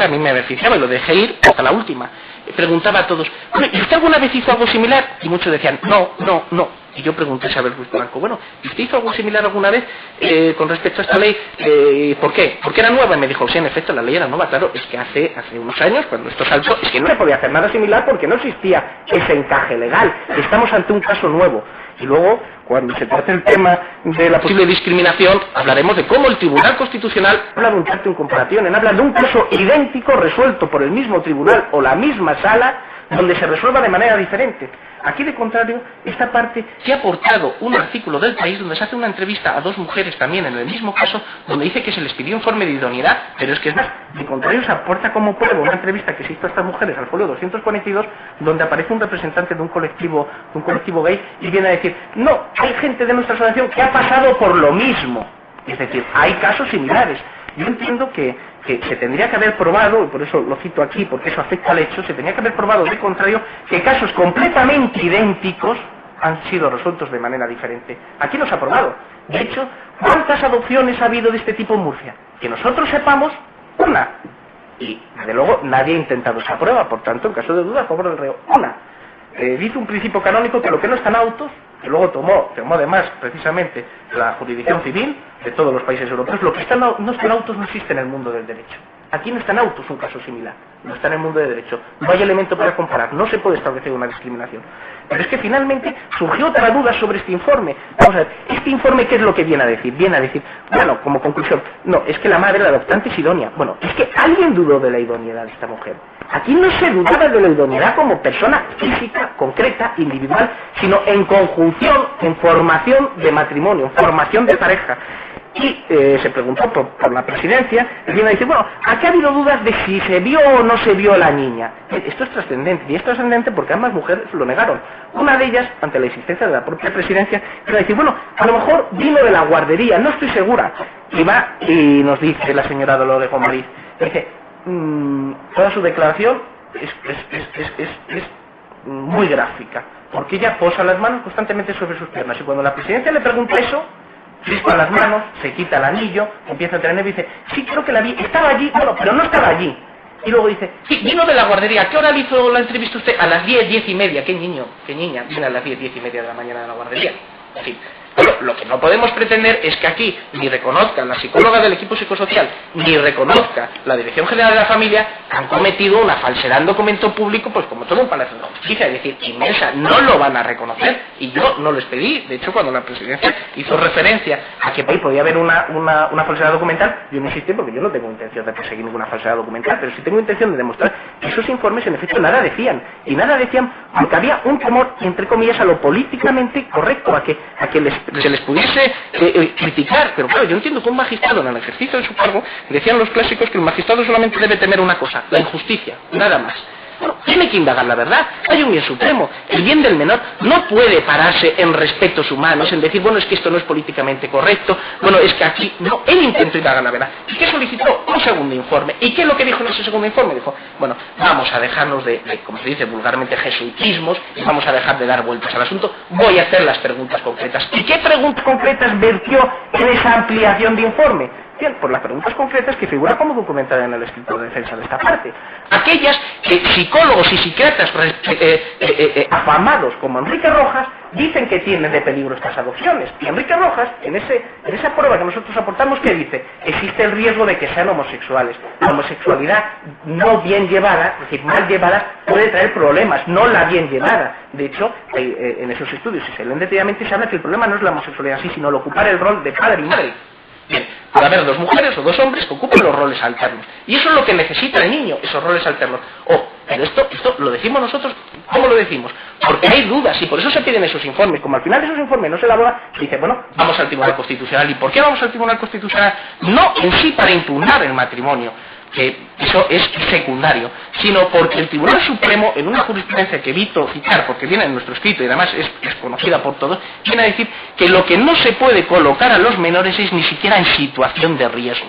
a mí me beneficiaba y lo dejé ir hasta la última. Preguntaba a todos, bueno, ¿y usted alguna vez hizo algo similar? Y muchos decían, no. Y yo pregunté a Isabel Ruiz Blanco, bueno, ¿y usted hizo algo similar alguna vez con respecto a esta ley? ¿Por qué? Porque era nueva. Y me dijo, sí, en efecto, la ley era nueva. Claro, es que hace unos años, cuando esto saltó, es que no se podía hacer nada similar porque no existía ese encaje legal. Estamos ante un caso nuevo. Y luego, cuando se trate el tema de la posible discriminación, hablaremos de cómo el Tribunal Constitucional habla de un parte en comparación, habla de un caso idéntico resuelto por el mismo tribunal o la misma sala, donde se resuelva de manera diferente. Aquí, de contrario, esta parte se ha aportado un artículo del País donde se hace una entrevista a dos mujeres también en el mismo caso, donde dice que se les pidió informe de idoneidad, pero es que es más, de contrario se aporta como prueba una entrevista que se hizo a estas mujeres al folio 242, donde aparece un representante de un colectivo gay y viene a decir, no, hay gente de nuestra asociación que ha pasado por lo mismo. Es decir, hay casos similares. Yo entiendo que se tendría que haber probado, y por eso lo cito aquí, porque eso afecta al hecho, se tendría que haber probado, de contrario, que casos completamente idénticos han sido resueltos de manera diferente. Aquí no se ha probado. De hecho, ¿cuántas adopciones ha habido de este tipo en Murcia? Que nosotros sepamos, una. Y, desde luego, nadie ha intentado esa prueba, por tanto, en caso de duda, a favor del reo, una. Dice un principio canónico que lo que no están autos, que luego tomó además precisamente la jurisdicción civil de todos los países europeos, lo que no están autos no existe en el mundo del derecho. Aquí no están autos un caso similar, no está en el mundo del derecho, no hay elemento para comparar, no se puede establecer una discriminación. Pero es que finalmente surgió otra duda sobre este informe. Vamos a ver, ¿este informe qué es lo que viene a decir? Viene a decir, bueno, como conclusión, no, es que la madre, la adoptante, es idónea. Bueno, es que alguien dudó de la idoneidad de esta mujer. Aquí no se dudaba de la idoneidad como persona física, concreta, individual, sino en conjunción, en formación de matrimonio, en formación de pareja. Y se preguntó por la presidencia, y viene a decir, bueno, aquí ha habido dudas de si se vio o no se vio la niña. Esto es trascendente, y es trascendente porque ambas mujeres lo negaron. Una de ellas, ante la existencia de la propia presidencia, viene a decir, bueno, a lo mejor vino de la guardería, no estoy segura. Y va y nos dice la señora Dolores Gomariz, dice, toda su declaración es muy gráfica, porque ella posa las manos constantemente sobre sus piernas, y cuando la presidencia le pregunta eso, crispa las manos, se quita el anillo, empieza a tener y dice, sí, creo que la vi, estaba allí, bueno, pero no estaba allí. Y luego dice, sí, vino de la guardería, ¿a qué hora le hizo la entrevista usted? A las 10:30, qué niña, viene a las 10:30 de la mañana de la guardería. En fin, pero lo que no podemos pretender es que aquí ni reconozca la psicóloga del equipo psicosocial, ni reconozca la Dirección General de la Familia, han cometido una falsedad en documento público, pues como todo un palacio de justicia, es decir, inmensa, no lo van a reconocer, y yo no les pedí. De hecho, cuando la presidencia hizo referencia a que podía haber una falsedad documental, yo no insistí porque yo no tengo intención de perseguir ninguna falsedad documental, pero sí tengo intención de demostrar que esos informes en efecto nada decían, y nada decían porque había un temor, entre comillas, a lo políticamente correcto, a que se les pudiese criticar. Pero claro, yo entiendo que un magistrado en el ejercicio de su cargo, decían los clásicos que el magistrado solamente debe temer una cosa, la injusticia, nada más. Bueno, tiene que indagar la verdad, hay un bien supremo, el bien del menor no puede pararse en respetos humanos, en decir, bueno, es que esto no es políticamente correcto, bueno, es que aquí, no, él intentó indagar la verdad, y que solicitó un segundo informe. ¿Y qué es lo que dijo en ese segundo informe? Dijo, bueno, vamos a dejarnos de como se dice vulgarmente, jesuitismos, y vamos a dejar de dar vueltas al asunto, voy a hacer las preguntas concretas. ¿Y qué preguntas concretas vertió en esa ampliación de informe? Bien, por las preguntas concretas que figuran como documentadas en el escrito de defensa de esta parte. Aquellas que psicólogos y psiquiatras afamados como Enrique Rojas dicen que tienen de peligro estas adopciones. Y Enrique Rojas, en esa prueba que nosotros aportamos, ¿qué dice? Existe el riesgo de que sean homosexuales. La homosexualidad no bien llevada, es decir, mal llevada, puede traer problemas, no la bien llevada. De hecho, en esos estudios, si se leen detalladamente, se habla que el problema no es la homosexualidad en sí, sino el ocupar el rol de padre y madre. Bien, puede haber dos mujeres o dos hombres que ocupen los roles alternos. Y eso es lo que necesita el niño, esos roles alternos. Pero esto lo decimos nosotros, ¿cómo lo decimos? Porque hay dudas y por eso se piden esos informes. Como al final de esos informes no se elabora, se dice, bueno, vamos al Tribunal Constitucional. ¿Y por qué vamos al Tribunal Constitucional? No en sí para impugnar el matrimonio, que eso es secundario, sino porque el Tribunal Supremo, en una jurisprudencia que evito citar porque viene en nuestro escrito y además es conocida por todos, viene a decir que lo que no se puede colocar a los menores es ni siquiera en situación de riesgo.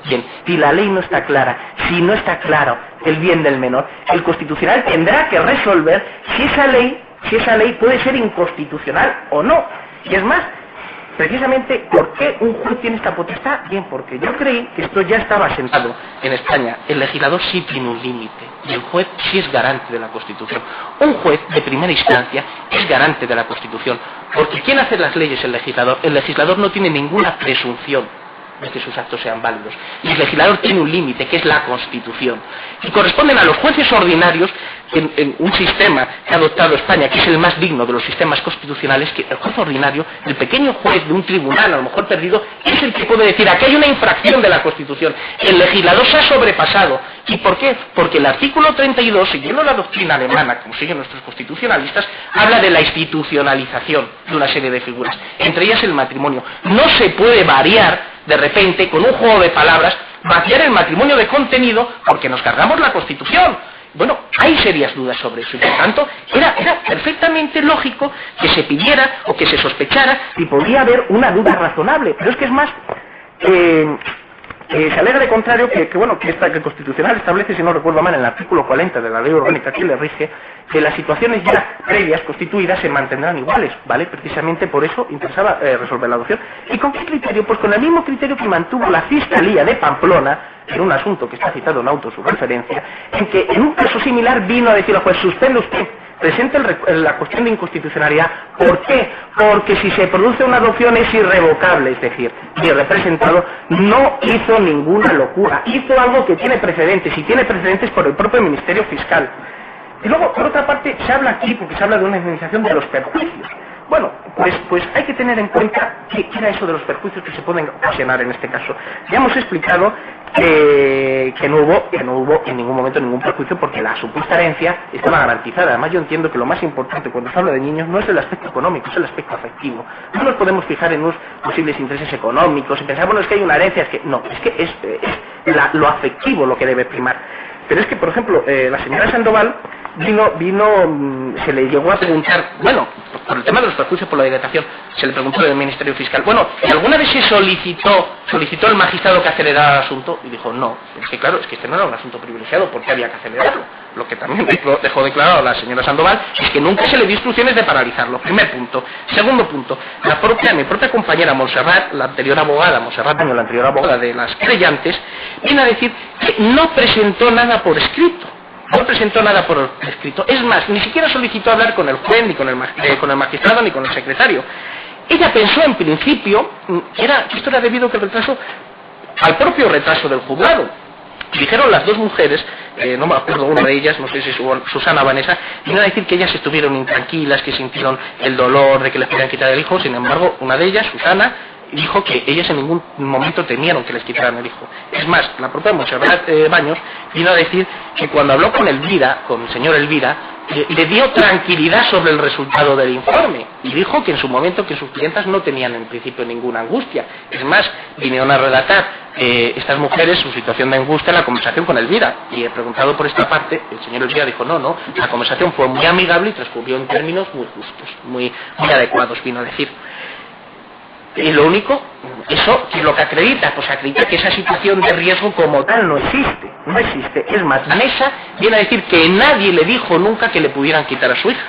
Bien, si la ley no está clara, si no está claro el bien del menor, el Constitucional tendrá que resolver si esa ley puede ser inconstitucional o no. Y es más, precisamente, ¿por qué un juez tiene esta potestad? Bien, porque yo creí que esto ya estaba asentado en España. El legislador sí tiene un límite, y el juez sí es garante de la Constitución. Un juez de primera instancia es garante de la Constitución, porque ¿quién hace las leyes? El legislador. El legislador no tiene ninguna presunción de que sus actos sean válidos. Y el legislador tiene un límite, que es la Constitución. Y corresponden a los jueces ordinarios, en un sistema que ha adoptado España, que es el más digno de los sistemas constitucionales, que el juez ordinario, el pequeño juez de un tribunal, a lo mejor perdido, es el que puede decir, aquí hay una infracción de la Constitución. El legislador se ha sobrepasado. ¿Y por qué? Porque el artículo 32, siguiendo la doctrina alemana, como siguen nuestros constitucionalistas, habla de la institucionalización de una serie de figuras, entre ellas el matrimonio. No se puede variar de repente, con un juego de palabras, vaciar el matrimonio de contenido porque nos cargamos la Constitución. Bueno, hay serias dudas sobre eso y por tanto era perfectamente lógico que se pidiera o que se sospechara si podía haber una duda razonable. Pero es que es más, se alega de contrario que el Constitucional establece, si no recuerdo mal, en el artículo 40 de la Ley Orgánica que le rige, que las situaciones ya previas constituidas se mantendrán iguales, ¿vale? Precisamente por eso interesaba resolver la adopción. ¿Y con qué criterio? Pues con el mismo criterio que mantuvo la Fiscalía de Pamplona, en un asunto que está citado en auto su referencia, en que en un caso similar vino a decir al juez, suspende usted, presente la cuestión de inconstitucionalidad. ¿Por qué? Porque si se produce una adopción es irrevocable, es decir, el representado no hizo ninguna locura, hizo algo que tiene precedentes, y tiene precedentes por el propio Ministerio Fiscal. Y luego, por otra parte, se habla aquí, porque se habla de una indemnización de los perjuicios. Bueno, pues hay que tener en cuenta qué era eso de los perjuicios que se pueden ocasionar en este caso. Ya hemos explicado que no hubo en ningún momento ningún perjuicio porque la supuesta herencia estaba garantizada. Además, yo entiendo que lo más importante cuando se habla de niños no es el aspecto económico, es el aspecto afectivo. No nos podemos fijar en unos posibles intereses económicos y pensar, bueno, es que hay una herencia, es lo afectivo lo que debe primar. Pero es que, por ejemplo, la señora Sandoval se le llegó a preguntar, bueno, por el tema de los perjuicios por la dilatación, se le preguntó del Ministerio Fiscal, bueno, ¿y alguna vez se solicitó el magistrado que acelerara el asunto? Y dijo, no, es que claro, es que este no era un asunto privilegiado, porque había que acelerarlo. Lo que también dejó declarado la señora Sandoval es que nunca se le dio instrucciones de paralizarlo. Primer punto. Segundo punto, mi propia compañera Montserrat, la anterior abogada de las creyentes, viene a decir que no presentó nada por escrito. No presentó nada por escrito. Es más, ni siquiera solicitó hablar con el juez, ni con el magistrado, ni con el secretario. Ella pensó en principio que esto era debido al propio retraso del juzgado. Dijeron las dos mujeres, no me acuerdo una de ellas, no sé si Susana o Vanessa, vinieron a decir que ellas estuvieron intranquilas, que sintieron el dolor de que les podían quitar el hijo. Sin embargo, una de ellas, Susana, dijo que ellas en ningún momento temieron que les quitaran el hijo. Es más, la propia Montserrat Baños vino a decir que cuando habló con el señor Elvira, le dio tranquilidad sobre el resultado del informe y dijo que en su momento que sus clientas no tenían en principio ninguna angustia. Es más, vinieron a relatar estas mujeres su situación de angustia en la conversación con Elvira, y preguntado por esta parte, el señor Elvira dijo no, la conversación fue muy amigable y transcurrió en términos muy justos, muy adecuados, vino a decir. Y lo único, eso es lo que acredita, pues acredita que esa situación de riesgo como tal no existe. Es más, Vanessa viene a decir que nadie le dijo nunca que le pudieran quitar a su hija.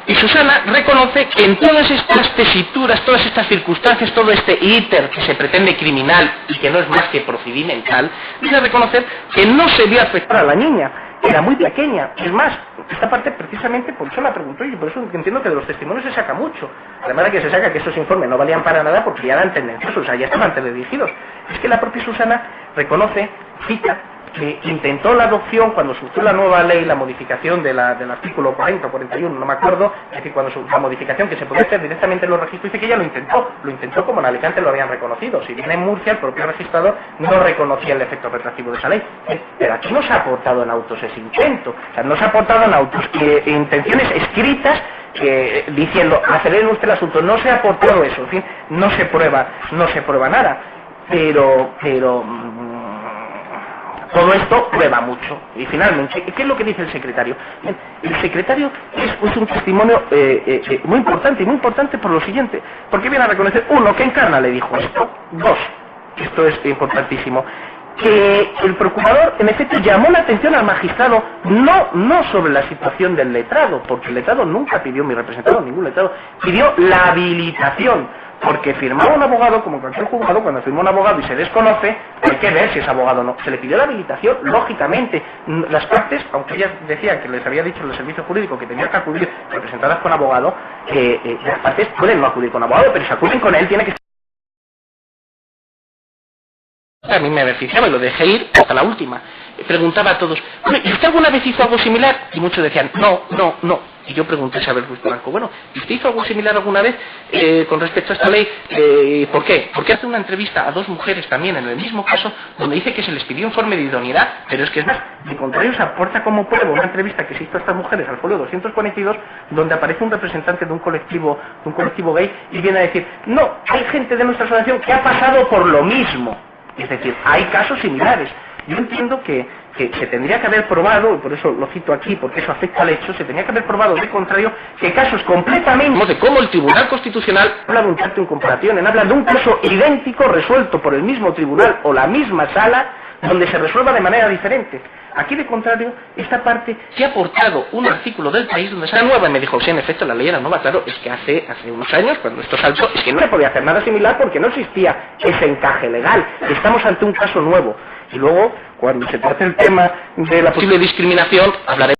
Y Susana reconoce que en todas estas tesituras, todas estas circunstancias, todo este íter que se pretende criminal y que no es más que procedimental, viene a reconocer que no se vio afectar a la niña. Era muy pequeña. Es más, esta parte precisamente por eso la preguntó y por eso entiendo que de los testimonios se saca mucho. Además de que se saca que estos informes no valían para nada porque ya eran tendenciosos, o sea, ya estaban teledirigidos. Es que la propia Susana reconoce, cita, que intentó la adopción cuando surgió la nueva ley, la modificación del artículo 40 o 41, no me acuerdo, es decir, la modificación que se podía hacer directamente en los registros, dice que ella lo intentó como en Alicante lo habían reconocido. Si bien en Murcia el propio registrador no reconocía el efecto retroactivo de esa ley, pero aquí no se ha aportado en autos ese intento, o sea, no se ha aportado en autos intenciones escritas diciendo acelere usted el asunto, no se ha aportado eso, en fin, no se prueba nada, pero todo esto prueba mucho. Y finalmente, ¿qué es lo que dice el secretario? El secretario es un testimonio muy importante por lo siguiente, porque viene a reconocer, uno, que Encarna le dijo esto, dos, esto es importantísimo, que el procurador en efecto llamó la atención al magistrado no sobre la situación del letrado, porque el letrado nunca pidió, mi representado, ningún letrado, pidió la habilitación. porque firmaba un abogado, como cualquier juzgado, cuando firma un abogado y se desconoce, hay que ver si es abogado o no. Se le pidió la habilitación, lógicamente. Las partes, aunque ellas decían que les había dicho el servicio jurídico que tenían que acudir representadas con abogado, las partes pueden no acudir con abogado, pero si acuden con él tiene que... A mí me beneficiaba y lo dejé ir hasta la última. Preguntaba a todos, bueno, ¿y usted alguna vez hizo algo similar? Y muchos decían, no, no, no. Y yo pregunté a Isabel Ruiz Blanco, bueno, ¿y usted hizo algo similar alguna vez con respecto a esta ley? ¿Por qué? Porque hace una entrevista a dos mujeres también en el mismo caso, donde dice que se les pidió informe de idoneidad, pero es que es más, de contrario se aporta como prueba una entrevista que se hizo a estas mujeres al folio 242, donde aparece un representante de un colectivo gay y viene a decir, no, hay gente de nuestra asociación que ha pasado por lo mismo. Es decir, hay casos similares. Yo entiendo que se tendría que haber probado, y por eso lo cito aquí, porque eso afecta al hecho, se tendría que haber probado, de contrario, que casos completamente... de cómo el Tribunal Constitucional habla de un acto en comparación, habla de un caso idéntico resuelto por el mismo tribunal o la misma sala, donde se resuelva de manera diferente. Aquí, de contrario, esta parte se ha aportado un artículo del País donde sale nueva y me dijo, sí, en efecto, la ley era nueva, claro, es que hace unos años, cuando esto saltó, es que no se podía hacer nada similar porque no existía ese encaje legal. Estamos ante un caso nuevo. Y luego, cuando se trate el tema de la posible discriminación, hablaré